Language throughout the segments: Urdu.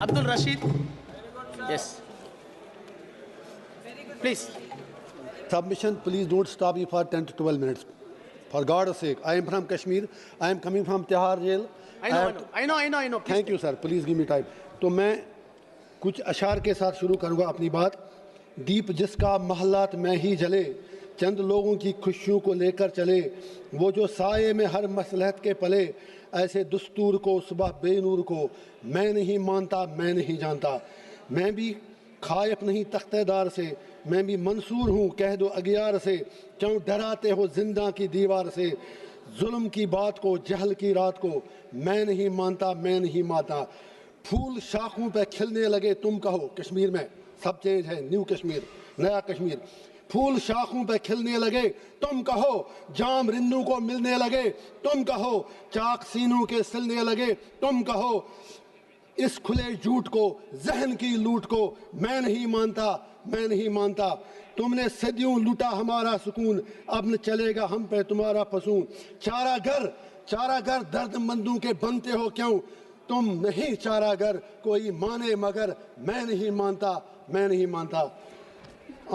Abdul Rashid. Yes. Please. Submission, please don't stop me for 10 to 12 minutes. For God's sake, I am from Kashmir. I am coming from Tihar jail. I know. Please. Thank you, sir. Please give me time. تو میں کچھ اشعار کے ساتھ شروع کروں گا اپنی بات. دیپ جس کا محلات میں ہی جلے، چند لوگوں کی خوشیوں کو لے کر چلے، وہ جو سائے میں ہر مصلحت کے پلے، ایسے دستور کو صبح بے نور کو میں نہیں مانتا، میں نہیں جانتا. میں بھی خائف نہیں تختہ دار سے، میں بھی منصور ہوں کہہ دو اگیار سے. کیوں ڈراتے ہو زندہ کی دیوار سے، ظلم کی بات کو جہل کی رات کو میں نہیں مانتا، میں نہیں مانتا. پھول شاخوں پہ کھلنے لگے تم کہو، کشمیر میں سب چینج ہے، نیو کشمیر، نیا کشمیر. پھول شاخوں پہ کھلنے لگے تم کہو، جام رندوں کو ملنے لگے تم کہو، چاک سینوں کے سلنے لگے تم کہو. اس کھلے جھوٹ کو، ذہن کی لوٹ کو میں نہیں مانتا، میں نہیں مانتا. تم نے صدیوں لوٹا ہمارا سکون، اب نہ چلے گا ہم پہ تمہارا فسون. چارہ گر درد مندوں کے بنتے ہو کیوں، تم نہیں چارہ گر کوئی مانے مگر میں نہیں مانتا، میں نہیں مانتا.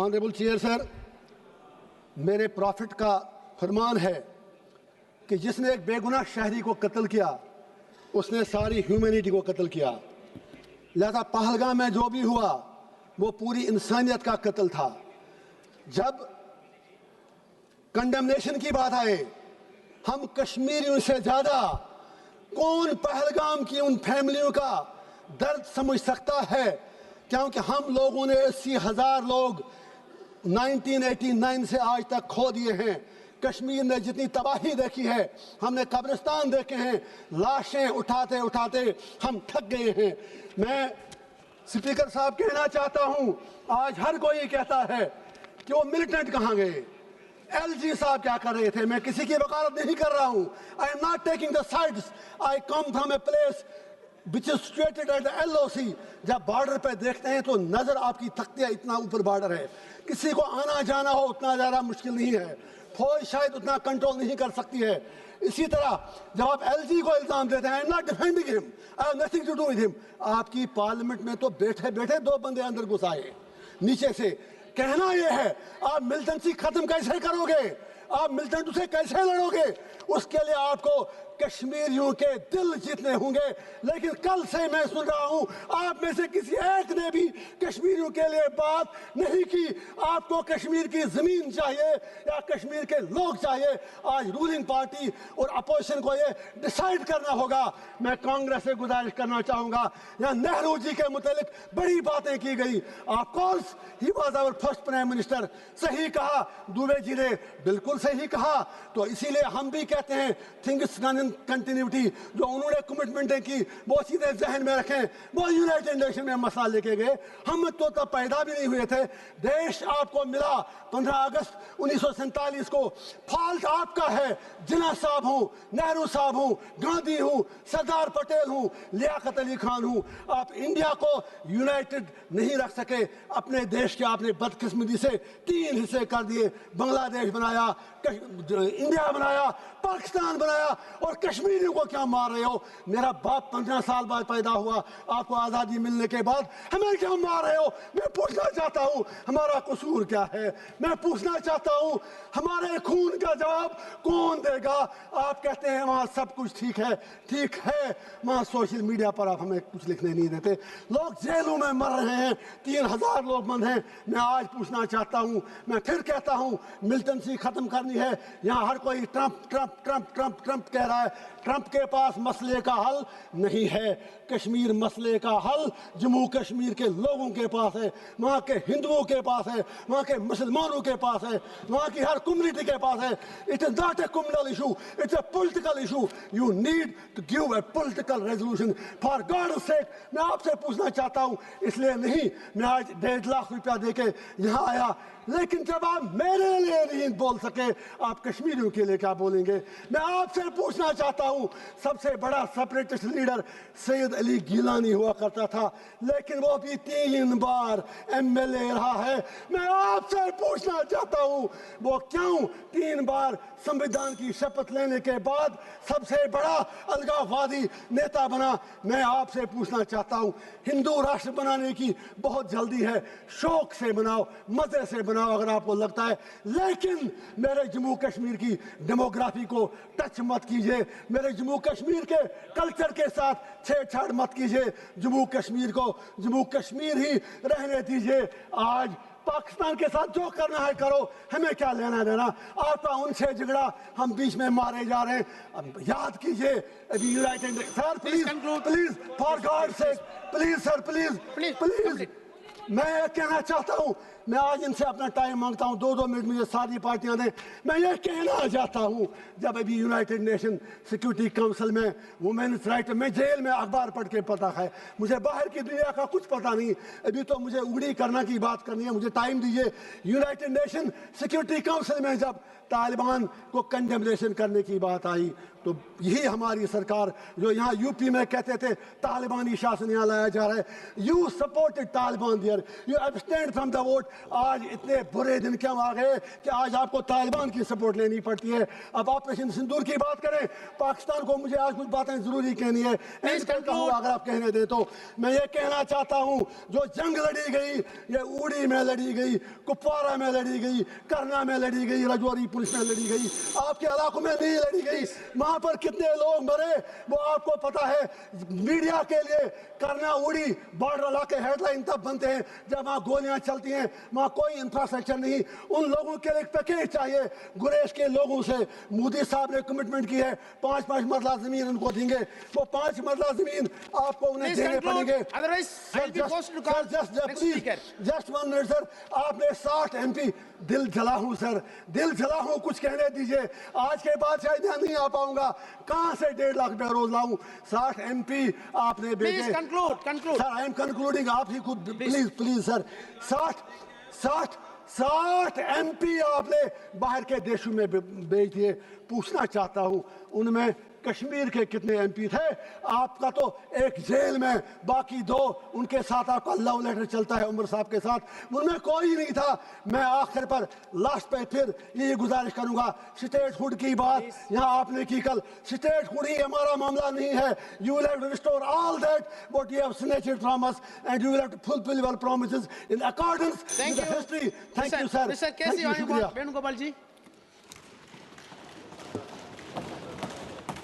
آنریبل چیئر سر، میرے پروفٹ کا فرمان ہے کہ جس نے ایک بے گناہ شہری کو قتل کیا اس نے ساری ہیومینٹی کو قتل کیا. لہذا پہلگام میں جو بھی ہوا وہ پوری انسانیت کا قتل تھا. جب کنڈمنیشن کی بات آئے، ہم کشمیریوں سے زیادہ کون پہلگام کی ان فیملیوں کا درد سمجھ سکتا ہے، کیونکہ ہم لوگوں نے 80,000 لوگ 1989 سے آج تک کھو دیے ہیں. کشمیر نے جتنی تباہی دیکھی ہے، ہم نے قبرستان دیکھے ہیں، لاشیں اٹھاتے اٹھاتے ہم تھک گئے ہیں. میں سپیکر صاحب کہنا چاہتا ہوں، آج ہر کوئی کہتا ہے کہ وہ ملیٹنٹ کہاں گئے، ایل جی صاحب کیا کر رہے تھے. میں کسی کی وکالت نہیں کر رہا ہوں. I am not taking the sides. I come from a place which is situated at the LOC. جب بارڈر پہ دیکھتے ہیں تو نظر آپ کی تھکتی ہے، اتنا اوپر بارڈر ہے. کسی کو آنا جانا ہو اتنا زیادہ مشکل نہیں ہے، فوج شاید اتنا کنٹرول نہیں کر سکتی ہے. اسی طرح جب آپ ایل جی کو الزام دیتے ہیں، I am not defending him. I have nothing to do with him. آپ کی پارلیمنٹ میں تو بیٹھے بیٹھے 2 بندے اندر گھس آئے نیچے سے. کہنا یہ ہے، آپ ملٹنسی ختم کیسے کرو گے، آپ ملٹنٹ سے کیسے لڑو گے؟ اس کے لیے آپ کو کشمیریوں کے دل جیتنے ہوں گے. لیکن کل سے میں سن رہا ہوں آپ میں سے کسی ایک نے بھی کشمیریوں کے لیے بات نہیں کی. آپ کو کشمیر کی زمین چاہیے یا کشمیر کے لوگ چاہیے؟ آج رولنگ پارٹی اور اپوزیشن کو یہ ڈیسائیڈ کرنا ہوگا. میں کانگریس سے گزارش کرنا چاہوں گا، یہاں نہرو جی کے متعلق بڑی باتیں کی گئی. Of course he was our first prime minister. صحیح کہا دوبے جی نے، بالکل صحیح کہا. تو اسی لیے ہم بھی کہتے ہیں تھنگس ڈن ان کنٹینیوٹی. جو انہوں نے کمٹمنٹیں کی وہ سیدھے ذہن میں رکھیں. وہ یونائٹڈ نیشن میں مسئلہ لے کے گئے، ہم تو تب پیدا بھی نہیں ہوئے تھے. دیش آپ کو ملا 15 اگست 1947 کو. فالٹ آپ کا ہے. جناح صاحب ہوں، نہرو صاحب ہوں، گاندھی ہوں، سردار پٹیل ہوں، لیاقت علی خان ہوں، آپ انڈیا کو یونائٹڈ نہیں رکھ سکے. اپنے دیش کے آپ نے بدقسمتی سے 3 حصے کر دیے. بنگلہ دیش بنایا، انڈیا بنایا، پاکستان بنایا، اور کشمیریوں کو کیا مار رہے ہو؟ میرا باپ 15 سال بعد پیدا ہوا، آپ کو آزادی ملنے کے بعد ہمیں کیا مار رہے ہو؟ میں پوچھنا چاہتا ہوں ہمارا قصور کیا ہے؟ میں پوچھنا چاہتا ہوں ہمارے خون کا جواب کون دے گا؟ آپ کہتے ہیں وہاں سب کچھ ٹھیک ہے. ٹھیک ہے، وہاں سوشل میڈیا پر آپ ہمیں کچھ لکھنے نہیں دیتے. لوگ جیلوں میں مر رہے ہیں، 3,000 لوگ بند ہیں. میں آج پوچھنا چاہتا ہوں، میں پھر کہتا ہوں ملٹنسی ختم کرنی ہے. یہاں ہر کوئی Trump Trump Trump Trump Trump کہہ رہا ہے. ٹرمپ کے پاس مسئلے کا حل نہیں ہے. کشمیر مسئلے کا حل جموں کشمیر کے لوگوں کے پاس ہے، وہاں کے ہندوؤں کے پاس ہے، وہاں کے مسلمانوں کے پاس ہے، وہاں کی ہر کمیونٹی کے پاس ہے. It is not a communal issue, it's a political issue. You need to give a political resolution. For God's sake, میں آپ سے پوچھنا چاہتا ہوں، اس لیے نہیں میں آج 1.5 لاکھ روپیہ دے کے یہاں آیا لیکن جب آپ میرے لیے نہیں بول سکے آپ کشمیریوں کے لیے کیا بولیں گے؟ میں آپ سے پوچھنا چاہتا ہوں، سب سے بڑا سپریٹسٹ لیڈر سید علی گیلانی ہوا کرتا تھا، لیکن وہ بھی 3 بار MLA رہا ہے۔ میں آپ سے پوچھنا چاہتا ہوں وہ کیوں 3 بار سمویدھان کی شپت لینے کے بعد سب سے بڑا الگاووادی نیتا بنا؟ میں آپ سے پوچھنا چاہتا ہوں، ہندو راشٹر بنانے کی بہت جلدی ہے، شوق سے بناؤ، مزے سے بناؤ اگر آپ کو لگتا ہے، لیکن میرے جموں کشمیر کی ڈیموگرافی کو ٹچ مت کیجئے، میرے جموں کشمیر کے کلچر کے ساتھ چھیڑ چھاڑ مت کیجئے، جموں کشمیر کو جموں کشمیر ہی رہنے دیجئے۔ آج پاکستان کے ساتھ جو کرنا ہے کرو، ہمیں کیا لینا دینا؟ آپ کا ان سے جھگڑا، ہم بیچ میں مارے جا رہے ہیں۔ اب یاد کیجئے ابھی united sir please please for God sake please sir please میں کہنا چاہتا ہوں، میں آج ان سے اپنا ٹائم مانگتا ہوں، 2 منٹ مجھے ساری پارٹیاں دیں۔ میں یہ کہنا چاہتا ہوں، جب ابھی یونائٹڈ نیشن سیکیورٹی کونسل میں وومنس رائٹ، میں جیل میں اخبار پڑھ کے پتا ہے، مجھے باہر کی دنیا کا کچھ پتا نہیں، ابھی تو مجھے اگڑی کرنا کی بات کرنی ہے، مجھے ٹائم دیجیے۔ یونائٹڈ نیشن سیکیورٹی کونسل میں جب طالبان کو کنڈمنیشن کرنے کی بات آئی تو یہی ہماری سرکار جو یہاں UP میں کہتے تھے طالبانی شاسن یہاں لایا جا رہا ہے، you supported Taliban there, you abstained from the vote. آج اتنے برے دن کیوں آ گئے کہ آج آپ کو طالبان کی سپورٹ لینی پڑتی ہے؟ اب آپریشن سندور کی بات کریں، پاکستان کو مجھے آج کچھ باتیں ضروری کہنی ہے، اگر آپ کہنے دیں تو میں یہ کہنا چاہتا ہوں، جو جنگ لڑی گئی یہ اوڑی میں لڑی گئی، کپوارہ میں لڑی گئی، کرنا میں لڑی گئی، رجوری پولیس میں لڑی گئی، آپ کے علاقوں میں نہیں لڑی گئی۔ وہاں پر کتنے لوگ مرے وہ آپ کو پتا ہے۔ میڈیا کے لیے کرنا اوڑی بارڈر علاقے ہیڈ لائن تب بنتے ہیں جب وہاں گولیاں چلتی ہیں، وہاں کوئی انفراسٹرکچر نہیں، ان لوگوں کے لیے ایک پیکیج چاہیے۔ گریز کے لوگوں سے مودی صاحب نے کمٹمنٹ کی ہے 5 مرلہ زمین ان کو دیں گے، وہ 5 مرلہ زمین آپ کو انہیں دینے پڑیں گے۔ جسٹ 1 منٹ سر، آپ نے 60 MP، دل جلا ہوں سر، دل جلا ہوں، کچھ کہنے دیجئے۔ آج کے بعد شاید یہاں نہیں آ پاؤں گا، کہاں سے 1.5 لاکھ بیروز لاؤں؟ 60 MP آپ نے بیچے۔ سر آئی ایم کنکلوڈنگ، آپ ہی خود پلیز سر، 60 MP آپ نے باہر کے دیشوں میں بیچ دیے۔ پوچھنا چاہتا ہوں ان میں کشمیر کے کتنے MP تھے؟ آپ کا تو ایک جیل میں، باقی 2 ان کے ساتھ آپ کا لو لیٹر چلتا ہے عمر صاحب کے ساتھ، ان میں کوئی نہیں تھا۔ میں آخر پر لاسٹ پہ پھر یہ گزارش کروں گا، سٹیٹ ہوڈ کی بات یہاں آپ نے کی کل، سٹیٹ ہوڈ ہی ہمارا معاملہ نہیں ہے۔ You will have to restore all that what you have snatched from us and you will have to fulfill your promises in accordance with the history. Thank you sir. Mr. K.C. Venugopal ji.